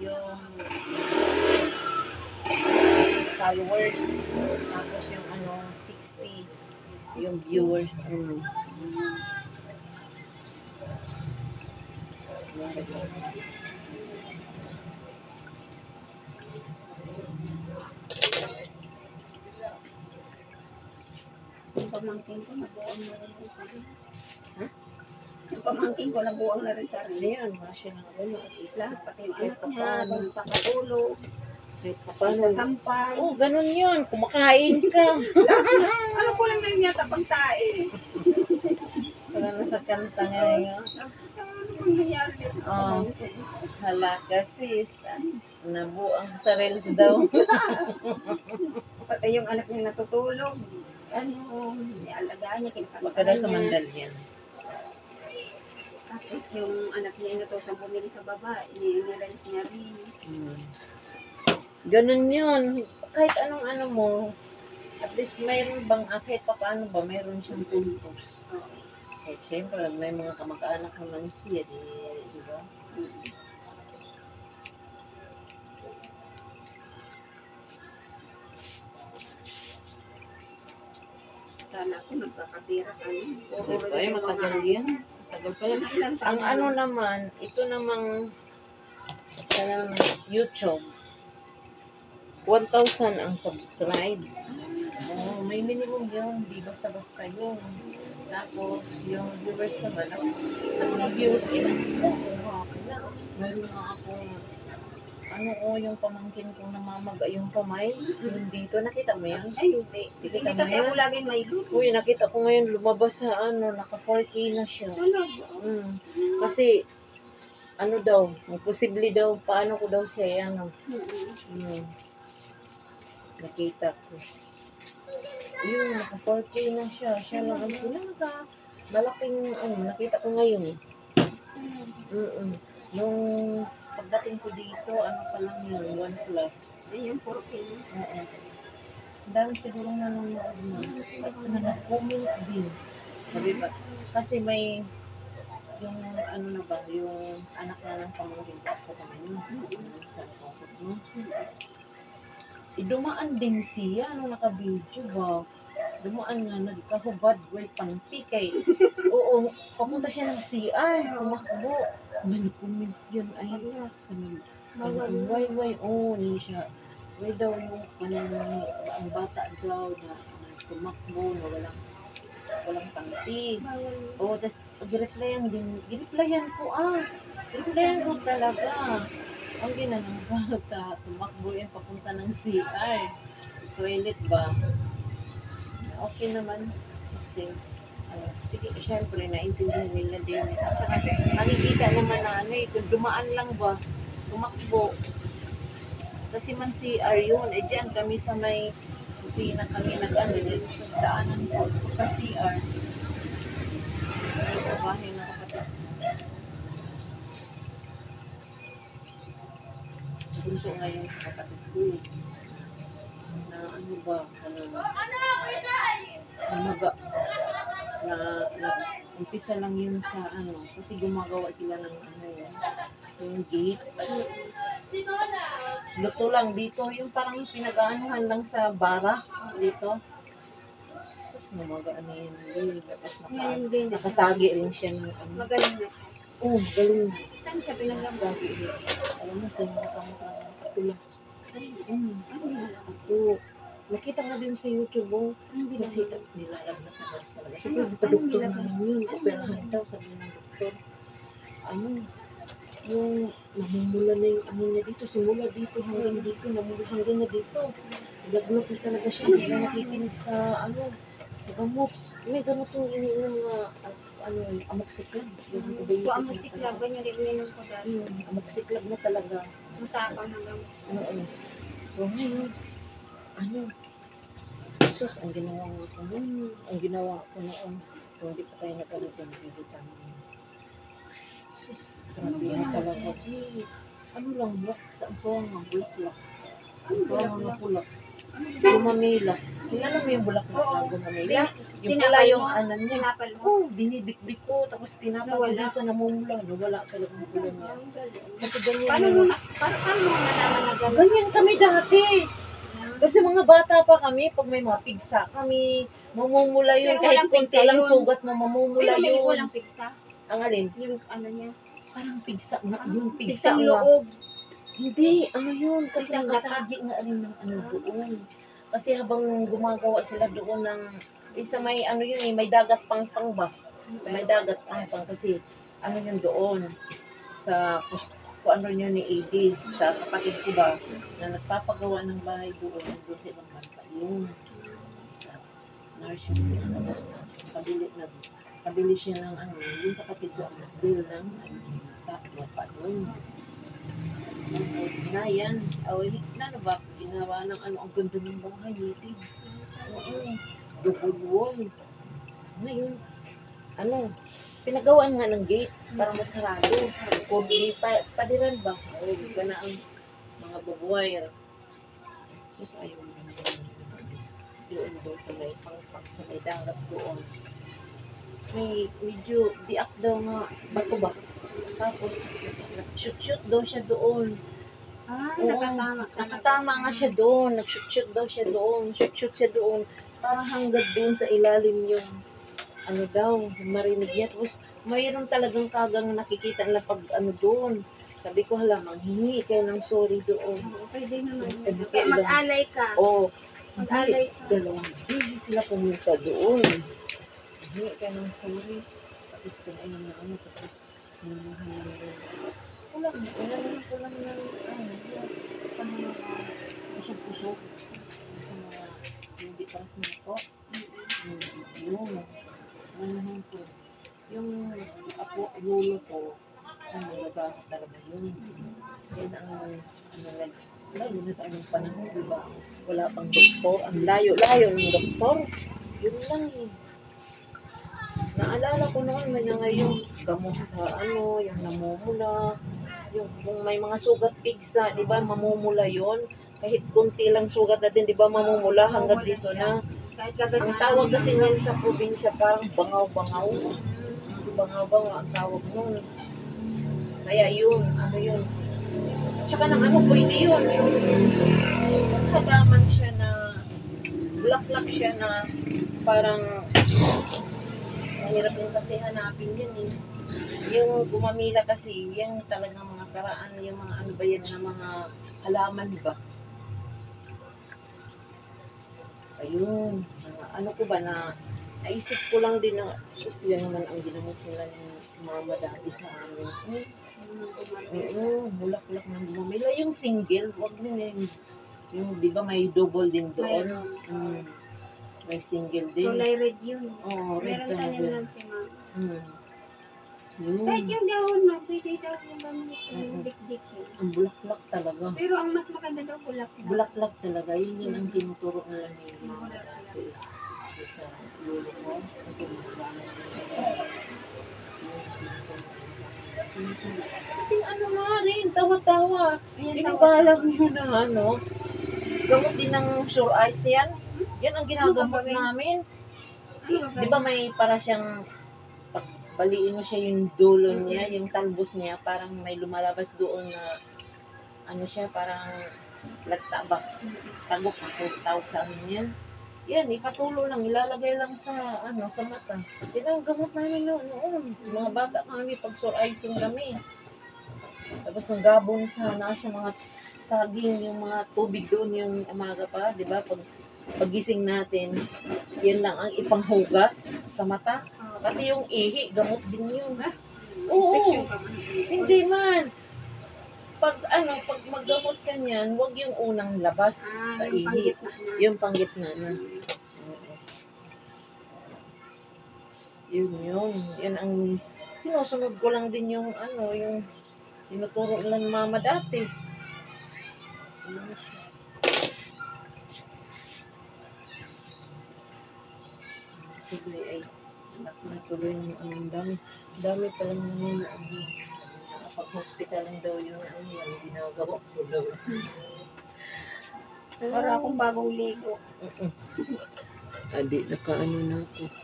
yung followers. Tapos yung 60 yung viewers. Yung pamangkin ko, nabuang na rin sa rin. Ha? Yung pamangkin ko, nabuang na rin sa rin. Ayan, masya na lahat, pati yung anak niya, magpakatulog. Paano? Sasampay. Oh, ganun yun. Kumakain ka. Ano ko lang na yun yata pang tae. Wala na sa kanta ngayon. Ano nangyari dito sa pamangkin? Hala ka sis. Nabuang sa reels daw. Pati yung anak niya natutulog. Nialagaan niya, kinakabahan Baka daw niya. sumandal yan. Tapos yung anak niya inutosang bumili sa baba, inirelease niya rin. Ganun yun. Kahit anong mo, at least mayroon bang, kahit pa paano ba, mayroon siyang pulpos. Eh, siyempre, may mga kamag-anak naman siya, di ba? Sana ako magkakatira ka Ay, matagal yan. Matagal pa yan. Ang naman, ito namang YouTube. 1,000 ang subscribe. Oh, may minimum yun. Di basta-basta yun. Tapos, yung viewers naman, sa mga views, meron na ako, yung pamangkin kong namamaga yung kamay. Yung dito, nakita mo yan? Ay, hindi. Hindi kasi ako laging may luto. Uy, nakita ko ngayon lumabas sa naka 4K na siya. Kasi, daw, posible daw, paano ko daw siya, nakita ko. Yun, naka 4K na siya. Siya lang, malaking, nakita ko ngayon. Yung pagdating ko dito, pa lang yun, 1 plus. Ay, yung 4K. Ang dami siguro nanonood mo. At nag-comment din. Sabi ba? Kasi may, yung yung anak na ng pamangkin ko ako kami sa pangkot mo. Dumaan din siya, naka-video ba? Dumaan nga, nagkahubad, pang pikay. Oo, papunta siya ng CR, tumakbo. May comment yun, ay, sabi, niya siya. Way daw yung ang bata daw na tumakbo, na walang panty. Oo, tapos gireplyan ko talaga. Ang ginanong bata, tumakbo yan papunta ng CR. Toilet ba? Okay naman. Kasi, sige, syempre, naintindihan nila din. At saka, nakikita naman na kung dumaan lang ba, tumakbo. Kasi man CR yun. Diyan kami sa may kusina kami dito sa daanan ko. Sa CR. Sa bahay ng kapatid. Bunso ngayon sa kapatid ko. Na umpisa lang yun sa kasi gumagawa sila ng yung gate. Luto lang dito, yung parang pinag-aanuhan lang sa bara dito. Sus, namaga yun. Tapos nakasagi rin siya ng Magaling na. Oo, galing. Saan siya pinagagawa? Alam mo, sa mga katulad. Ako, nakita nga din sa YouTube, kasi nilalag na talaga. Siyempre, doktor na yun. Operahan daw, sabi ng doktor. Yung namumula na yung niya dito, simula dito hanggang dito, namumula hanggang na dito. Gagnot na talaga siya, hindi na nakikinig sa sa gamot. May gamot yung iniinom na amoxicillin. So, amoxicillin, ganyan rin ininom ko dati. Amoxicillin na talaga. Ang tapang hanggang. So, ngayon, sus, ang ginawa ko noon. So, hindi pa tayo nagkaroon ng video sus, grabe na talaga. Lang, bulak. Saan po ang bulak? Ang mga bulak. Gumamila. Kilala mo yung bulaklak na Oo. gumamila? Yung pula Sinapal yung mo? ano niya. Sinapal mo? Oh, dinidikdik ko. Tapos tinapal ko Nawala. din sa namumula. Nawala talaga ang pula niya. Kasi ganyan Paano yun. mo na, paano mo nalaman na gano'n? Ganyan kami dati. Kasi mga bata pa kami, pag may mga pigsa kami, mamumula yun. Pero Kahit walang konti pigsa lang yun. sugat mo, mamumula Pero may yun. walang piksa. Ang alin? Yung ano niya. Parang pigsa nga. Yung pigsa Pigsang nga. loob. Hindi, ano yun? Kasi Pigsang gata. kasagi nga rin ng ano doon. Kasi habang gumagawa sila doon ng, isa may ano yun eh, may dagat pang ba? Sa may dagat pang kasi ano yun doon sa kung ano yun ni AD, sa kapatid ko ba, na nagpapagawa ng bahay doon sa ibang bansa yun. Sa nurse yun. Tapos, pabili siya ng ano, yung kapatid ko ang nag-bill ng lupa doon. Na yan. Na ano ba? Ginawa ng ano, ang ganda ng bahay natin. Oo. Double wall. Ngayon, ano, pinagawaan nga ng gate para masarado. Kung di padiran ba? O, gana ang mga babuwire. Sus, ayaw mo na doon doon sa may pangpang sa may dagat doon. May medyo biak daw nga bato ba? Tapos, shoot daw siya doon. Ah, Oo, nakatama nga siya doon. Nag-shoot daw siya doon. Shoot siya doon. Parang hanggang doon sa ilalim yung ano daw, marinig niya. Tapos mayroon talagang kagang nakikita na pag ano doon. Sabi ko, hala, manghingi kayo ng sorry doon. Oo, pwede naman. Pwede Mag-alay ka. Oo. Mag-alay Hindi, ka. dalawang busy sila pumunta doon. Hingi kayo ng sorry. Tapos pinainom na ano, tapos hinuhan na kulang ng ano, sa mga usog-usog. Sa mga hindi paras na ito. Yun. Manahan ko. Yung ako, lulo ko, ang nagagawa talaga yun. Yan ang, ano, lalo na sa anong panahon, di ba? Wala pang doktor. Ang layo-layo ng doktor. Yun lang eh. Naalala ko noon, may nga yung gamot sa ano, yung namumula. Yung, kung may mga sugat pigsa, di ba, mamumula yon. Kahit kunti lang sugat natin, di ba, mamumula hanggang dito na. Kahit Ang gagawin tawag kasi niyan sa probinsya, parang bangaw-bangaw. Bangaw-bangaw ang tawag nun. Kaya yun, ano yun. At saka ng ano, pwede yun. Yung halaman siya na, black siya na parang, mahirap din kasi hanapin yan eh. Yung gumamila kasi, yung talagang mga karaan, yung mga ano ba yan, na mga halaman ba? Ayun, ano ko ba na, naisip ko lang din na, tapos yan naman ang ginamit nila ng mama dati sa amin. Bulak-bulak ng gumamila. Yung single, wag nila yung di ba may double din doon? May single din. kulay red yun. Oo, red Meron talaga. tanim lang si mama. Yun. Kahit yung dahon na, pwede daw yung gamit yung dik-dik eh. Ang bulaklak talaga. Pero ang mas maganda daw bulak na. Bulaklak talaga. Yun ang tinuturo nila ni mama dati. Sa lolo ko. Kasi magagamit ko siya. Ating ano nga rin, tawa-tawa. Hindi mo ba alam nyo na ano? Gamot din ng sure eyes yan. Yan ang ginagamot namin. Di ba may para siyang baliin mo siya yung dulo niya, yung talbos niya, parang may lumalabas doon na ano siya, parang lagtabak. Tagok ako, tawag sa amin yan. Yan, ipatulo lang, ilalagay lang sa ano sa mata. Yan ang gamot namin noon. Mga bata kami, pag sore eyes yung gamit. Tapos ng gabon sa nasa mga saging, yung mga tubig doon, yung umaga pa, di ba? Pagising natin, yan lang ang ipanghugas sa mata. Pati yung ihi, gamot din yun. Oo, hindi man. Pag maggamot ka niyan, huwag yung unang labas sa Yung ihi. panggitna na. Yung panggitna na. Yun. Yan ang sinusunod ko lang din yung ano, yung tinuturo nila ng mama dati. Ano siya? Tuloy ay natuloy yung ang dami palang naman pag hospital lang daw yung ano yan, ginagawa ko daw. Para akong bagong ligo. Adi, nakaano na ako.